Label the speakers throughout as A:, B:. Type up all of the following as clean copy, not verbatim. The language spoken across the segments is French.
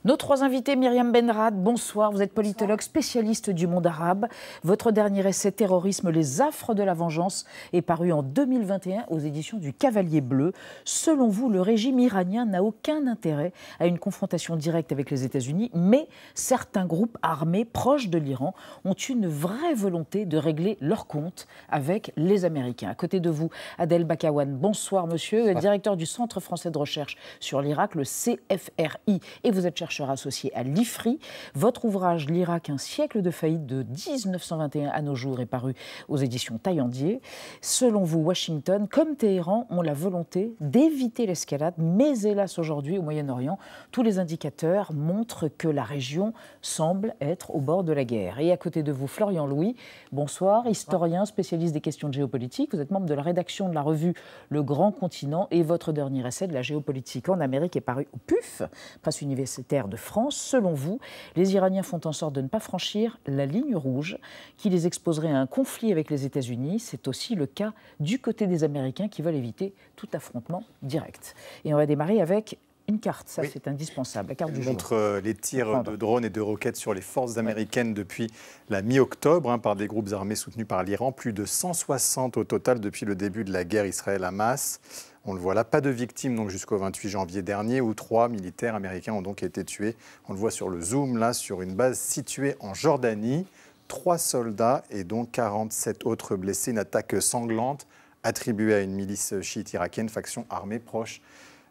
A: Nos trois invités, Myriam Benrad, bonsoir. Vous êtes politologue spécialiste du monde arabe. Votre dernier essai « Terrorisme, les affres de la vengeance » est paru en 2021 aux éditions du Cavalier Bleu. Selon vous, le régime iranien n'a aucun intérêt à une confrontation directe avec les États-Unis, mais certains groupes armés proches de l'Iran ont une vraie volonté de régler leur compte avec les Américains. À côté de vous, Adel Bakawan, bonsoir monsieur, directeur du Centre français de recherche sur l'Irak, le CFRI, et vous êtes chercheur associé à l'IFRI. Votre ouvrage « L'Irak, un siècle de faillite de 1921 à nos jours » est paru aux éditions Taillandier. Selon vous, Washington, comme Téhéran, ont la volonté d'éviter l'escalade, mais hélas aujourd'hui au Moyen-Orient, tous les indicateurs montrent que la région semble être au bord de la guerre. Et à côté de vous, Florian Louis, bonsoir, historien, spécialiste des questions de géopolitique. Vous êtes membre de la rédaction de la revue Le Grand Continent et votre dernier essai de la géopolitique en Amérique est paru au PUF, Presse universitaire de France. Selon vous, les Iraniens font en sorte de ne pas franchir la ligne rouge qui les exposerait à un conflit avec les États-Unis. C'est aussi le cas du côté des Américains qui veulent éviter tout affrontement direct. Et on va démarrer avec une carte, ça c'est indispensable, la carte du jour.
B: Contre les tirs de drones et de roquettes sur les forces américaines depuis la mi-octobre par des groupes armés soutenus par l'Iran. Plus de 160 au total depuis le début de la guerre Israël-Hamas. On le voit là, pas de victimes donc jusqu'au 28 janvier dernier où 3 militaires américains ont donc été tués. On le voit sur le zoom là, sur une base située en Jordanie. 3 soldats et donc 47 autres blessés. Une attaque sanglante attribuée à une milice chiite irakienne, faction armée proche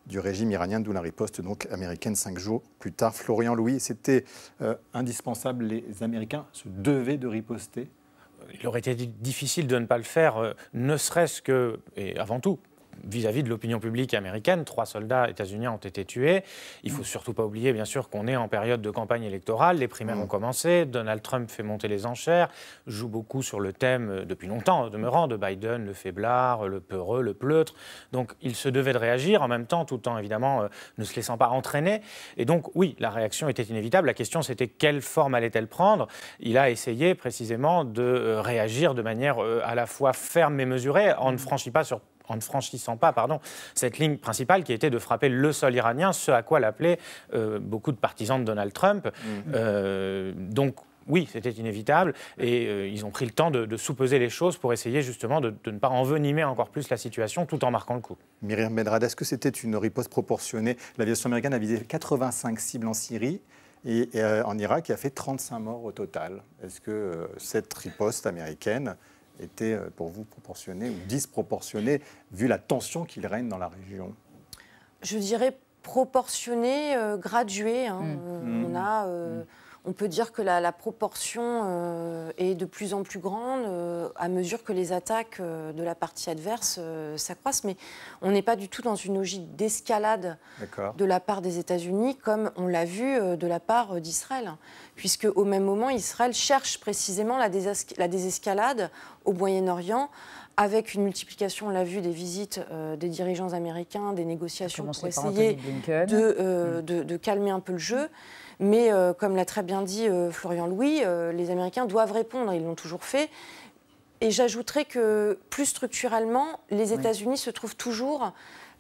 B: du régime iranien, d'où la riposte donc américaine 5 jours plus tard. Florian Louis, c'était indispensable, les Américains se devaient de riposter.
C: Il aurait été difficile de ne pas le faire, ne serait-ce que, et avant tout, vis-à-vis de l'opinion publique américaine. 3 soldats états-uniens ont été tués. Il ne faut surtout pas oublier, bien sûr, qu'on est en période de campagne électorale. Les primaires ont commencé. Donald Trump fait monter les enchères, joue beaucoup sur le thème, depuis longtemps, demeurant, de Biden, le faiblard, le peureux, le pleutre. Donc, il se devait de réagir en même temps, tout en, évidemment, ne se laissant pas entraîner. Et donc, oui, la réaction était inévitable. La question, c'était quelle forme allait-elle prendre? Il a essayé, précisément, de réagir de manière à la fois ferme et mesurée, en ne franchissant pas cette ligne principale qui était de frapper le sol iranien, ce à quoi l'appelaient beaucoup de partisans de Donald Trump. Donc, oui, c'était inévitable et ils ont pris le temps de sous-peser les choses pour essayer justement de ne pas envenimer encore plus la situation tout en marquant le coup.
B: Myriam Benrad, est-ce que c'était une riposte proportionnée? L'aviation américaine a visé 85 cibles en Syrie et en Irak et a fait 35 morts au total. Est-ce que cette riposte américaine était pour vous proportionnée ou disproportionnée vu la tension qu'il règne dans la région?
D: Je dirais proportionnée, graduée. On peut dire que la proportion est de plus en plus grande à mesure que les attaques de la partie adverse s'accroissent. Mais on n'est pas du tout dans une logique d'escalade de la part des États-Unis, comme on l'a vu de la part d'Israël. Puisque au même moment, Israël cherche précisément la désescalade au Moyen-Orient, avec une multiplication, on l'a vu, des visites des dirigeants américains, des négociations pour essayer de calmer un peu le jeu. Mais comme l'a très bien dit Florian Louis, les Américains doivent répondre, ils l'ont toujours fait. Et j'ajouterais que plus structurellement, les États-Unis se trouvent toujours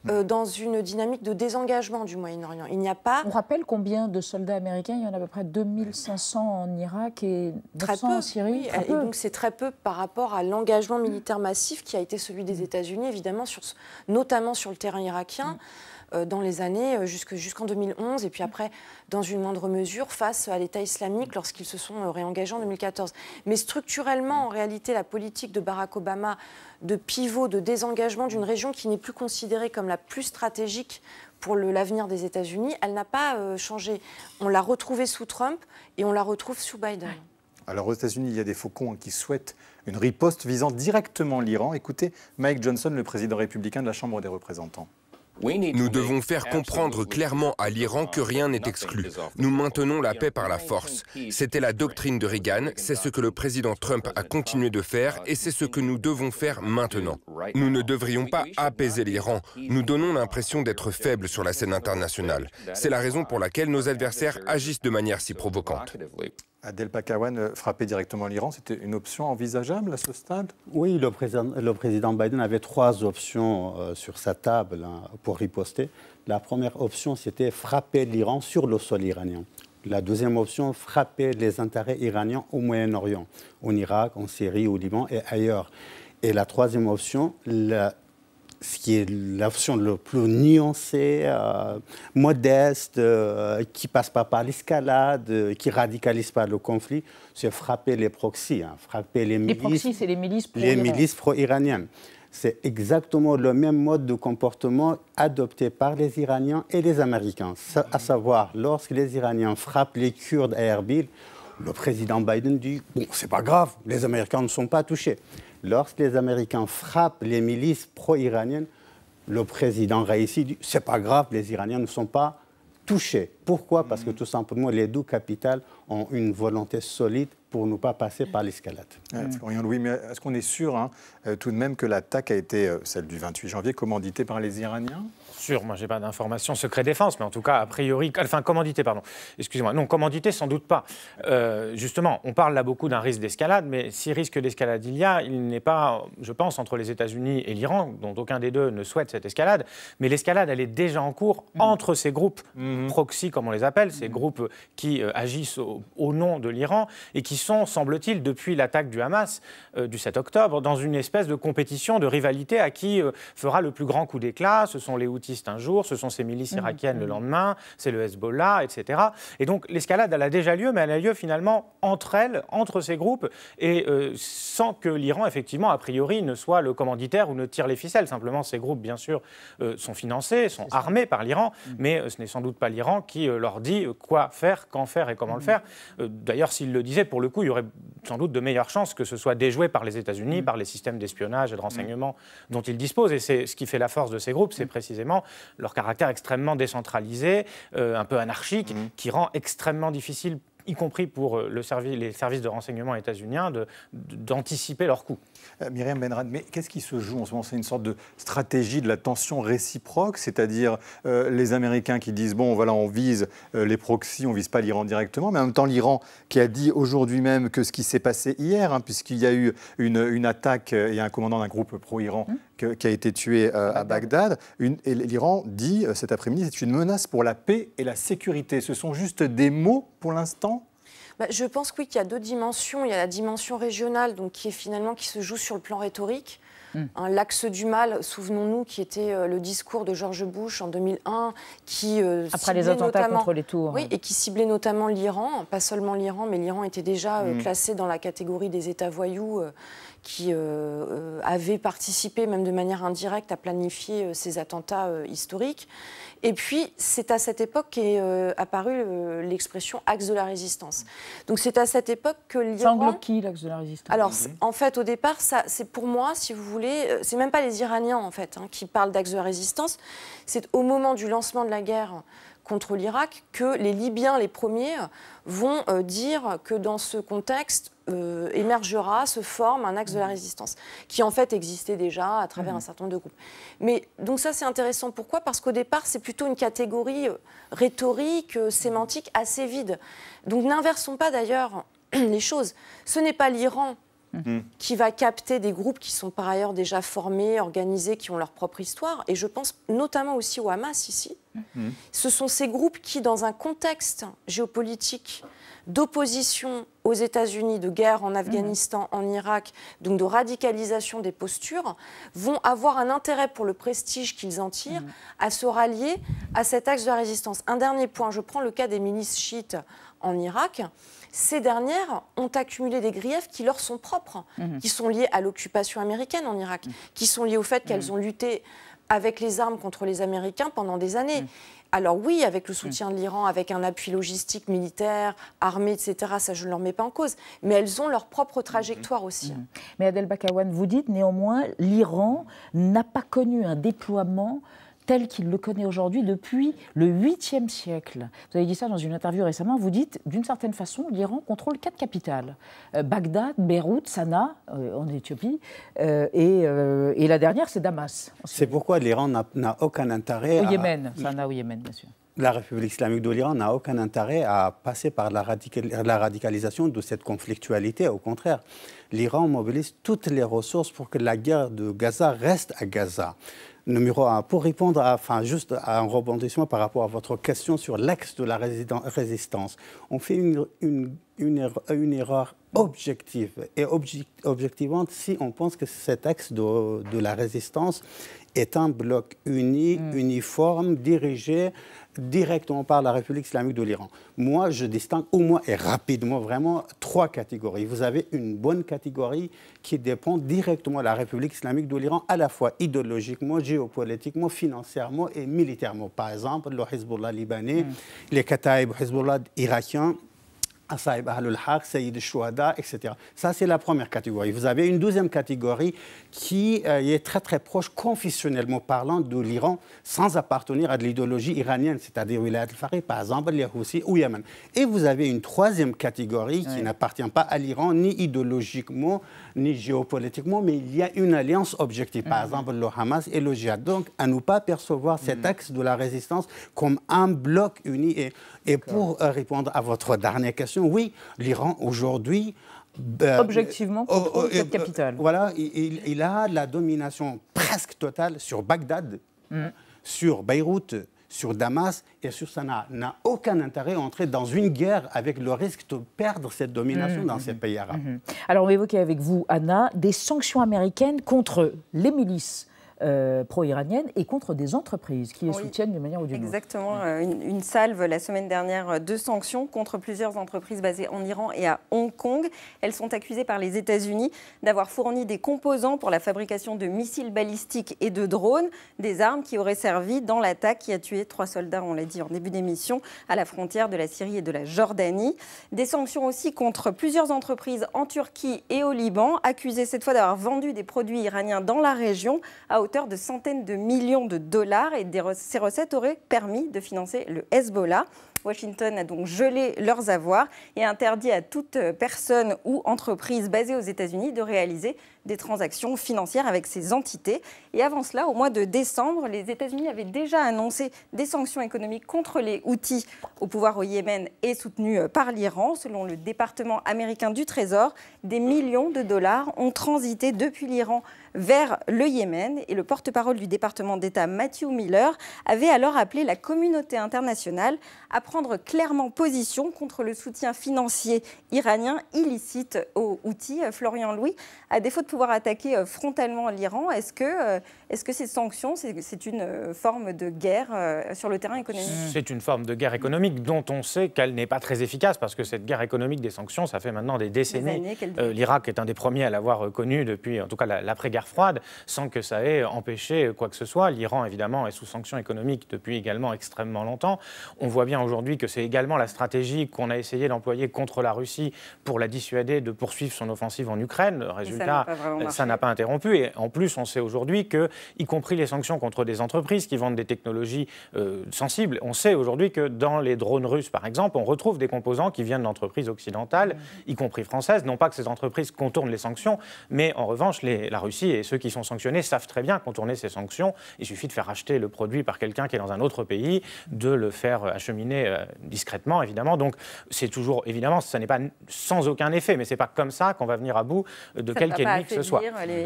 D: dans une dynamique de désengagement du Moyen-Orient. Il n'y a pas...
A: On rappelle combien de soldats américains? Il y en a à peu près 2500 en Irak et 900 en Syrie.
D: Oui, et donc c'est très peu par rapport à l'engagement militaire massif qui a été celui des États-Unis, évidemment, notamment sur le terrain irakien. Dans les années jusqu'en 2011 et puis après, dans une moindre mesure, face à l'État islamique lorsqu'ils se sont réengagés en 2014. Mais structurellement, en réalité, la politique de Barack Obama de pivot, de désengagement d'une région qui n'est plus considérée comme la plus stratégique pour l'avenir des États-Unis, elle n'a pas changé. On l'a retrouvée sous Trump et on la retrouve sous Biden.
B: Alors aux États-Unis, il y a des faucons qui souhaitent une riposte visant directement l'Iran. Écoutez Mike Johnson, le président républicain de la Chambre des représentants.
E: Nous devons faire comprendre clairement à l'Iran que rien n'est exclu. Nous maintenons la paix par la force. C'était la doctrine de Reagan, c'est ce que le président Trump a continué de faire et c'est ce que nous devons faire maintenant. Nous ne devrions pas apaiser l'Iran. Nous donnons l'impression d'être faibles sur la scène internationale. C'est la raison pour laquelle nos adversaires agissent de manière si provocante.
B: Adel Bakawan, frapper directement l'Iran, c'était une option envisageable à ce stade?
F: Oui, le président Biden avait 3 options sur sa table pour riposter. La première option, c'était frapper l'Iran sur le sol iranien. La deuxième option, frapper les intérêts iraniens au Moyen-Orient, en Irak, en Syrie, au Liban et ailleurs. Et la troisième option, ce qui est l'option la plus nuancée, modeste, qui ne passe pas par l'escalade, qui ne radicalise pas le conflit, c'est frapper les proxys, frapper les milices.
A: Les proxys, c'est les milices
F: pro-iraniennes. C'est exactement le même mode de comportement adopté par les Iraniens et les Américains. À savoir, lorsque les Iraniens frappent les Kurdes à Erbil, le président Biden dit « Bon, c'est pas grave, les Américains ne sont pas touchés ». Lorsque les Américains frappent les milices pro-iraniennes, le président Raïssi dit « C'est pas grave, les Iraniens ne sont pas touchés ». Pourquoi? Parce que tout simplement, les deux capitales ont une volonté solide pour ne pas passer par l'escalade.
B: Florian Louis, mais est-ce qu'on est sûr tout de même que l'attaque a été, celle du 28 janvier, commanditée par les Iraniens?
C: Sûr, moi j'ai pas d'informations secret défense, mais en tout cas a priori, enfin commandité, pardon, excusez-moi, non commandité sans doute pas. Justement, on parle là beaucoup d'un risque d'escalade, mais si risque d'escalade il n'est pas, je pense, entre les États-Unis et l'Iran, dont aucun des deux ne souhaite cette escalade, mais l'escalade elle est déjà en cours entre ces groupes proxy comme on les appelle, ces groupes qui agissent au nom de l'Iran et qui sont, semble-t-il, depuis l'attaque du Hamas du 7 octobre, dans une espèce de compétition, de rivalité à qui fera le plus grand coup d'éclat. Ce sont les Houthis un jour, ce sont ces milices irakiennes le lendemain, c'est le Hezbollah, etc. Et donc l'escalade, elle a déjà lieu, mais elle a lieu finalement entre elles, entre ces groupes, et sans que l'Iran, effectivement, a priori, ne soit le commanditaire ou ne tire les ficelles. Simplement, ces groupes, bien sûr, sont financés, sont armés par l'Iran, mais ce n'est sans doute pas l'Iran qui leur dit quoi faire, quand faire et comment le faire. D'ailleurs, s'il le disait, pour le coup, il y aurait sans doute de meilleures chances que ce soit déjoué par les États-Unis, par les systèmes d'espionnage et de renseignement dont ils disposent. Et c'est ce qui fait la force de ces groupes, c'est précisément leur caractère extrêmement décentralisé, un peu anarchique, qui rend extrêmement difficile, y compris pour les services de renseignement états-uniens, d'anticiper leurs coups.
B: Myriam Benrad, mais qu'est-ce qui se joue en ce moment? C'est une sorte de stratégie de la tension réciproque, c'est-à-dire les Américains qui disent bon, voilà, on vise les proxys, on ne vise pas l'Iran directement, mais en même temps l'Iran qui a dit aujourd'hui même que ce qui s'est passé hier, puisqu'il y a eu une attaque, il y a un commandant d'un groupe pro-Iran qui a été tué à Bagdad, et l'Iran dit cet après-midi c'est une menace pour la paix et la sécurité. Ce sont juste des mots pour l'instant?
D: Je pense oui, qu'il y a 2 dimensions. Il y a la dimension régionale, donc, qui se joue sur le plan rhétorique. L'axe du mal, souvenons-nous, qui était le discours de George Bush en 2001, qui
A: après les attentats contre les tours.
D: Oui, et qui ciblait notamment l'Iran, pas seulement l'Iran, mais l'Iran était déjà classé dans la catégorie des États voyous qui avaient participé, même de manière indirecte, à planifier ces attentats historiques. Et puis, c'est à cette époque qu'est apparue l'expression « axe de la résistance ». Donc, c'est à cette époque que l'Iran...
A: Ça englobe qui, l'axe de la résistance?
D: Alors, en fait, au départ, c'est pour moi, si vous voulez, c'est même pas les Iraniens, en fait, qui parlent d'axe de la résistance. C'est au moment du lancement de la guerre contre l'Irak que les Libyens, les premiers, vont dire que dans ce contexte émergera, se forme un axe de la résistance, qui en fait existait déjà à travers un certain nombre de groupes. Mais donc ça c'est intéressant, pourquoi? Parce qu'au départ c'est plutôt une catégorie rhétorique, sémantique assez vide. Donc n'inversons pas d'ailleurs les choses. Ce n'est pas l'Iran qui va capter des groupes qui sont par ailleurs déjà formés, organisés, qui ont leur propre histoire. Et je pense notamment aussi au Hamas ici. Ce sont ces groupes qui, dans un contexte géopolitique d'opposition aux États-Unis, de guerre en Afghanistan, en Irak, donc de radicalisation des postures, vont avoir un intérêt pour le prestige qu'ils en tirent à se rallier à cet axe de la résistance. Un dernier point, je prends le cas des milices chiites en Irak. Ces dernières ont accumulé des griefs qui leur sont propres, qui sont liés à l'occupation américaine en Irak, qui sont liés au fait qu'elles ont lutté avec les armes contre les Américains pendant des années. Alors oui, avec le soutien de l'Iran, avec un appui logistique, militaire, armé, etc., ça je ne leur mets pas en cause, mais elles ont leur propre trajectoire aussi.
A: Mais Adel Bakawan, vous dites néanmoins, l'Iran n'a pas connu un déploiement tel qu'il le connaît aujourd'hui depuis le 8e siècle. Vous avez dit ça dans une interview récemment, vous dites, d'une certaine façon, l'Iran contrôle 4 capitales. Bagdad, Beyrouth, Sanaa, en Éthiopie, et la dernière, c'est Damas.
F: C'est pourquoi l'Iran n'a aucun intérêt
A: au Yémen, Sanaa au Yémen, bien sûr.
F: la République islamique de l'Iran n'a aucun intérêt à passer par la radicalisation de cette conflictualité. Au contraire, l'Iran mobilise toutes les ressources pour que la guerre de Gaza reste à Gaza. Numéro 1, pour répondre juste à un rebondissement par rapport à votre question sur l'axe de la résistance, on fait une erreur objective et objectivante si on pense que cet axe de la résistance est un bloc uni, uniforme, dirigé directement par la République islamique de l'Iran. Moi, je distingue au moins et rapidement vraiment 3 catégories. Vous avez une bonne catégorie qui dépend directement de la République islamique de l'Iran, à la fois idéologiquement, géopolitiquement, financièrement et militairement. Par exemple, le Hezbollah libanais, les Kataïb Hezbollah irakiens, Asaïb Ahlul-Haq, Sayyid al-Shuhada, etc. Ça, c'est la première catégorie. Vous avez une deuxième catégorie qui est très, très proche, confessionnellement parlant, de l'Iran, sans appartenir à de l'idéologie iranienne, c'est-à-dire Wilayat al-Faqih, par exemple, les Houthis ou Yémen. Et vous avez une troisième catégorie qui n'appartient pas à l'Iran, ni idéologiquement, ni géopolitiquement, mais il y a une alliance objective, par exemple, le Hamas et le Djihad. Donc, à ne pas percevoir cet axe de la résistance comme un bloc uni. Et pour répondre à votre dernière question, oui, l'Iran aujourd'hui...
A: objectivement, contrôle cette capitale.
F: Voilà, il a la domination presque totale sur Bagdad, sur Beyrouth, sur Damas et sur Sanaa. N'a aucun intérêt à entrer dans une guerre avec le risque de perdre cette domination dans ces pays arabes.
A: Alors, on va évoquer avec vous, Anna, des sanctions américaines contre les milices pro-iraniennes et contre des entreprises qui les soutiennent d'une manière ou d'une autre.
G: Exactement. Une salve la semaine dernière de sanctions contre plusieurs entreprises basées en Iran et à Hong Kong. Elles sont accusées par les États-Unis d'avoir fourni des composants pour la fabrication de missiles balistiques et de drones, des armes qui auraient servi dans l'attaque qui a tué 3 soldats, on l'a dit en début d'émission, à la frontière de la Syrie et de la Jordanie. Des sanctions aussi contre plusieurs entreprises en Turquie et au Liban, accusées cette fois d'avoir vendu des produits iraniens dans la région à hauteur de centaines de millions de dollars et ces recettes auraient permis de financer le Hezbollah. Washington a donc gelé leurs avoirs et interdit à toute personne ou entreprise basée aux États-Unis de réaliser des transactions financières avec ces entités. Et avant cela, au mois de décembre, les États-Unis avaient déjà annoncé des sanctions économiques contre les Houthis au pouvoir au Yémen et soutenus par l'Iran. Selon le département américain du Trésor, des millions de dollars ont transité depuis l'Iran vers le Yémen. Et le porte-parole du département d'État, Matthew Miller, avait alors appelé la communauté internationale à prendre clairement position contre le soutien financier iranien illicite aux Houthis. Florian Louis, à défaut de pouvoir attaquer frontalement l'Iran, est-ce que ces sanctions, c'est une forme de guerre sur le terrain économique?
C: C'est une forme de guerre économique dont on sait qu'elle n'est pas très efficace, parce que cette guerre économique des sanctions, ça fait maintenant des décennies. L'Irak est un des premiers à l'avoir connue depuis, en tout cas, l'après-guerre froide, sans que ça ait empêché quoi que ce soit. L'Iran, évidemment, est sous sanctions économiques depuis également extrêmement longtemps. On voit bien aujourd'hui que c'est également la stratégie qu'on a essayé d'employer contre la Russie pour la dissuader de poursuivre son offensive en Ukraine. Le résultat, ça n'a pas interrompu. Et en plus, on sait aujourd'hui que, y compris les sanctions contre des entreprises qui vendent des technologies sensibles, on sait aujourd'hui que dans les drones russes, par exemple, on retrouve des composants qui viennent d'entreprises occidentales, y compris françaises. Non pas que ces entreprises contournent les sanctions, mais en revanche, la Russie et ceux qui sont sanctionnés savent très bien contourner ces sanctions. Il suffit de faire acheter le produit par quelqu'un qui est dans un autre pays, de le faire acheminer discrètement, évidemment. Donc, c'est toujours, évidemment, ça n'est pas sans aucun effet, mais c'est pas comme ça qu'on va venir à bout de quelque ennemi que ce soit.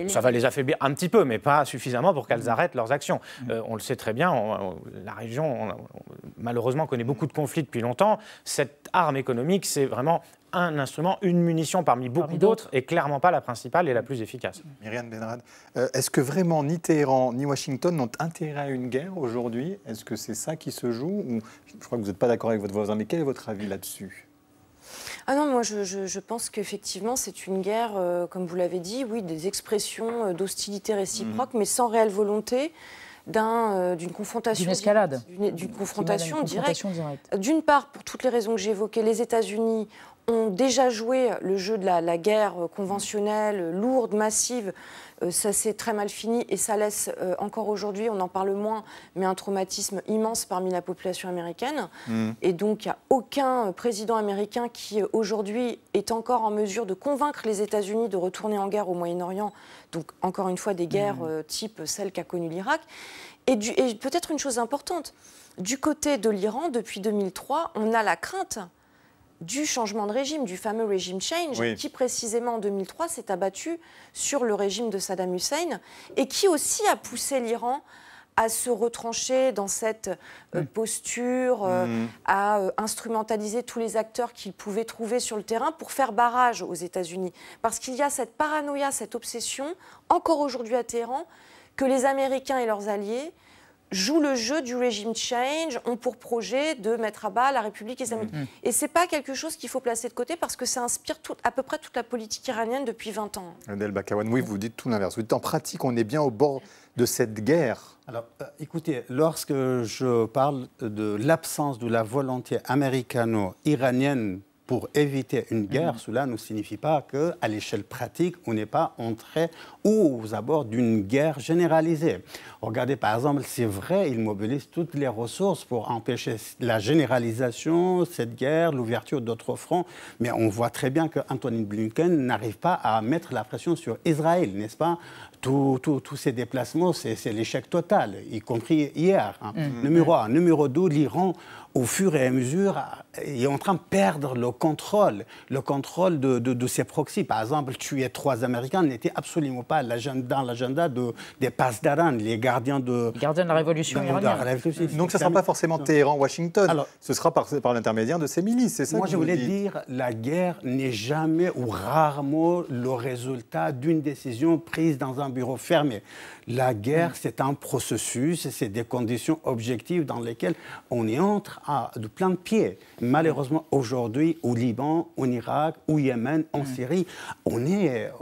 C: Ça va les affaiblir un petit peu, mais pas suffisamment pour qu'elles arrêtent leurs actions. On le sait très bien, la région, malheureusement, connaît beaucoup de conflits depuis longtemps. Cette arme économique, c'est vraiment un instrument, une munition parmi beaucoup d'autres, et clairement pas la principale et la plus efficace.
B: Myriam Benrad, est-ce que vraiment ni Téhéran ni Washington n'ont intérêt à une guerre aujourd'hui? Est-ce que c'est ça qui se joue? Ou, je crois que vous n'êtes pas d'accord avec votre voisin, mais quel est votre avis là-dessus?
D: Ah non, moi je pense qu'effectivement c'est une guerre, comme vous l'avez dit, oui, des expressions d'hostilité réciproque, mais sans réelle volonté d'une confrontation.
A: D'une escalade.
D: D'une confrontation directe. D'une part, pour toutes les raisons que j'ai évoquées, les États-Unis ont déjà joué le jeu de la guerre conventionnelle, lourde, massive. Ça s'est très mal fini et ça laisse encore aujourd'hui, on en parle moins, mais un traumatisme immense parmi la population américaine. Et donc, il n'y a aucun président américain qui, aujourd'hui, est encore en mesure de convaincre les États-Unis de retourner en guerre au Moyen-Orient. Donc, encore une fois, des guerres type celle qu'a connue l'Irak. Et peut-être une chose importante, du côté de l'Iran, depuis 2003, on a la crainte du changement de régime, du fameux régime change, qui précisément en 2003 s'est abattu sur le régime de Saddam Hussein et qui aussi a poussé l'Iran à se retrancher dans cette posture, à instrumentaliser tous les acteurs qu'il pouvait trouver sur le terrain pour faire barrage aux États-Unis. Parce qu'il y a cette paranoïa, cette obsession, encore aujourd'hui à Téhéran, que les Américains et leurs alliés jouent le jeu du régime change, ont pour projet de mettre à bas la République islamique. Et ce n'est pas quelque chose qu'il faut placer de côté parce que ça inspire à peu près toute la politique iranienne depuis 20 ans.
B: Adel Bakawan, oui, vous dites tout l'inverse. Vous dites en pratique, on est bien au bord de cette guerre.
F: Alors, écoutez, lorsque je parle de l'absence de la volonté américano-iranienne pour éviter une guerre, cela ne signifie pas qu'à l'échelle pratique, on n'est pas entré aux abords d'une guerre généralisée. Regardez, par exemple, c'est vrai, ils mobilisent toutes les ressources pour empêcher la généralisation, cette guerre, l'ouverture d'autres fronts, mais on voit très bien qu'Anthony Blinken n'arrive pas à mettre la pression sur Israël, n'est-ce pas ? Tous ces déplacements, c'est l'échec total, y compris hier. Numéro 1. Numéro 2, l'Iran, au fur et à mesure, est en train de perdre le contrôle de ses proxys. Par exemple, tuer 3 Américains n'était absolument pas dans l'agenda des Pasdaran, les gardiens de
A: la révolution iranienne.
B: Donc ce ne sera pas forcément Téhéran-Washington, ce sera par l'intermédiaire de ces milices, c'est ça?
F: Moi, je voulais dire, la guerre n'est jamais ou rarement le résultat d'une décision prise dans un bureau fermé. La guerre, c'est un processus, c'est des conditions objectives dans lesquelles on y entre de plein de pieds. Malheureusement, aujourd'hui, au Liban, en Irak, au Yémen, en Syrie, on est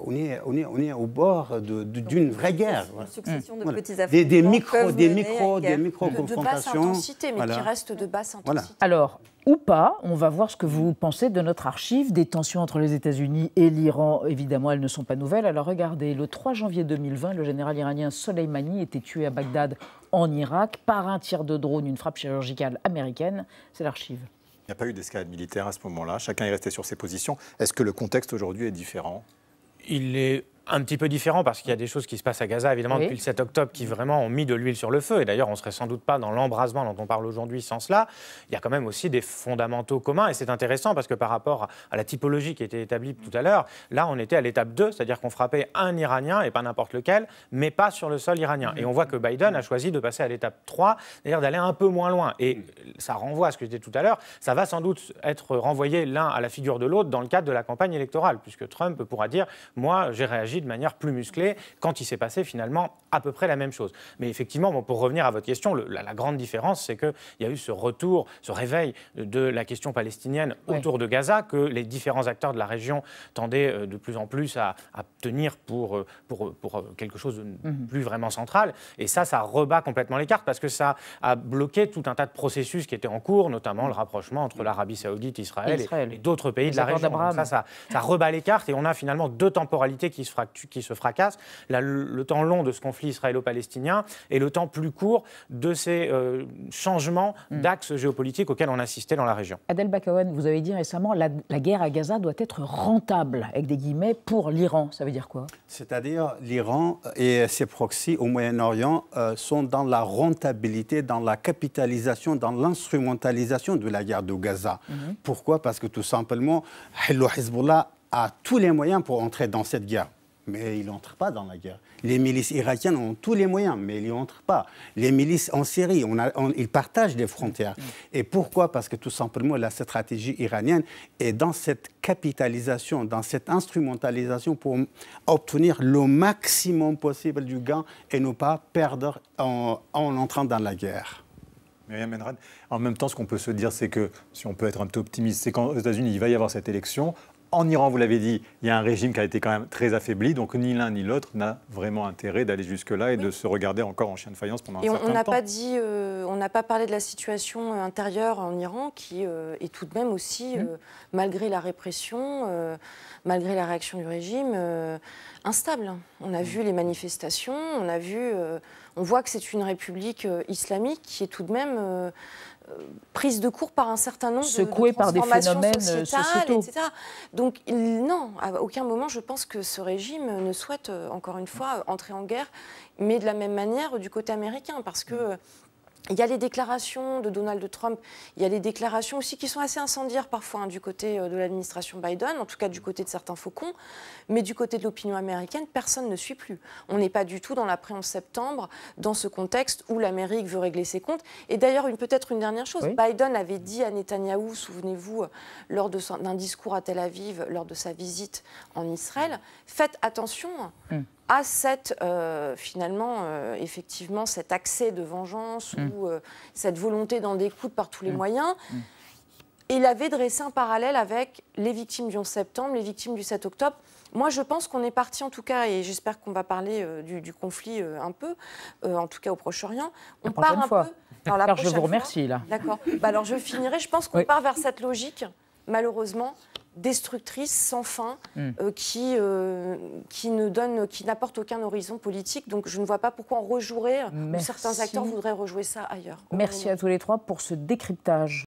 F: au bord d'une vraie guerre.
G: Une succession de petits affrontements.
F: Des micro-confrontations.
D: De basse intensité, mais qui restent de basse intensité.
A: Voilà. Alors, ou pas, on va voir ce que vous pensez de notre archive. Des tensions entre les États-Unis et l'Iran, évidemment, elles ne sont pas nouvelles. Alors regardez, le 3 janvier 2020, le général iranien Soleimani était tué à Bagdad, en Irak, par un tir de drone, une frappe chirurgicale américaine. C'est l'archive.
B: Il n'y a pas eu d'escalade militaire à ce moment-là. Chacun est resté sur ses positions. Est-ce que le contexte aujourd'hui est différent?
C: Il est un petit peu différent parce qu'il y a des choses qui se passent à Gaza, évidemment, depuis le 7 octobre, qui vraiment ont mis de l'huile sur le feu. Et d'ailleurs, on ne serait sans doute pas dans l'embrasement dont on parle aujourd'hui sans cela. Il y a quand même aussi des fondamentaux communs. Et c'est intéressant parce que par rapport à la typologie qui a été établie tout à l'heure, là, on était à l'étape 2, c'est-à-dire qu'on frappait un Iranien, et pas n'importe lequel, mais pas sur le sol iranien. Et on voit que Biden a choisi de passer à l'étape 3, c'est-à-dire d'aller un peu moins loin. Et ça renvoie à ce que je disais tout à l'heure. Ça va sans doute être renvoyé l'un à la figure de l'autre dans le cadre de la campagne électorale, puisque Trump pourra dire « moi, j'ai réagi de manière plus musclée » quand il s'est passé finalement à peu près la même chose. Mais effectivement, bon, pour revenir à votre question, la grande différence, c'est qu'il y a eu ce retour, ce réveil de la question palestinienne autour de Gaza, que les différents acteurs de la région tendaient de plus en plus à tenir pour quelque chose de plus vraiment central. Et ça rebat complètement les cartes, parce que ça a bloqué tout un tas de processus qui étaient en cours, notamment le rapprochement entre l'Arabie Saoudite, Israël et d'autres pays de la région. Donc ça rebat les cartes, et on a finalement deux temporalités qui se fracassent. Le temps long de ce conflit israélo-palestinien et le temps plus court de ces changements d'axes géopolitiques auxquels on assistait dans la région.
A: Adel Bakawan, vous avez dit récemment la guerre à Gaza doit être rentable, avec des guillemets, pour l'Iran. Ça veut dire quoi? C'est-à-dire
F: l'Iran et ses proxys au Moyen-Orient sont dans la rentabilité, dans la capitalisation, dans l'instrumentalisation de la guerre de Gaza. Pourquoi? Parce que tout simplement, le Hezbollah a tous les moyens pour entrer dans cette guerre. Mais il n'entre pas dans la guerre. Les milices irakiennes ont tous les moyens, mais ils n'y entrent pas. Les milices en Syrie, ils partagent des frontières. Et pourquoi? Parce que tout simplement, la stratégie iranienne est dans cette capitalisation, dans cette instrumentalisation pour obtenir le maximum possible du gain et ne pas perdre en entrant dans la guerre.
B: Myriam Benrad, en même temps, ce qu'on peut se dire, c'est que, si on peut être un peu optimiste, c'est qu'aux États-Unis, il va y avoir cette élection. En Iran, vous l'avez dit, il y a un régime qui a été quand même très affaibli, donc ni l'un ni l'autre n'a vraiment intérêt d'aller jusque-là et de se regarder encore en chien de faïence pendant un certain temps.
D: On on n'a pas parlé de la situation intérieure en Iran qui est tout de même aussi, malgré la répression, malgré la réaction du régime, instable. On a vu les manifestations, on voit que c'est une république islamique qui est tout de même prise de court par un certain nombre
A: secouée
D: de
A: par des phénomènes
D: sociétaux, etc. Donc non, à aucun moment je pense que ce régime ne souhaite, encore une fois, entrer en guerre, mais de la même manière du côté américain, parce que il y a les déclarations de Donald Trump, il y a les déclarations aussi qui sont assez incendiaires parfois du côté de l'administration Biden, en tout cas du côté de certains faucons, mais du côté de l'opinion américaine, personne ne suit plus. On n'est pas du tout dans l'après-11 septembre, dans ce contexte où l'Amérique veut régler ses comptes. Et d'ailleurs, peut-être une dernière chose, Biden avait dit à Netanyahou, souvenez-vous, lors d'un discours à Tel Aviv, lors de sa visite en Israël, faites attention à effectivement, cet accès de vengeance ou cette volonté d'en découdre par tous les moyens. Et il avait dressé un parallèle avec les victimes du 11 septembre, les victimes du 7 octobre. Moi, je pense qu'on est parti, en tout cas, et j'espère qu'on va parler du conflit un peu, en tout cas au Proche-Orient.
A: On part un peu... Alors, je vous remercie, là.
D: D'accord. Alors, je finirai. Je pense qu'on part vers cette logique, malheureusement, destructrice, sans fin, qui n'apporte aucun horizon politique. Donc je ne vois pas pourquoi on rejouerait, ou certains acteurs voudraient rejouer ça ailleurs.
A: Merci à tous les trois pour ce décryptage.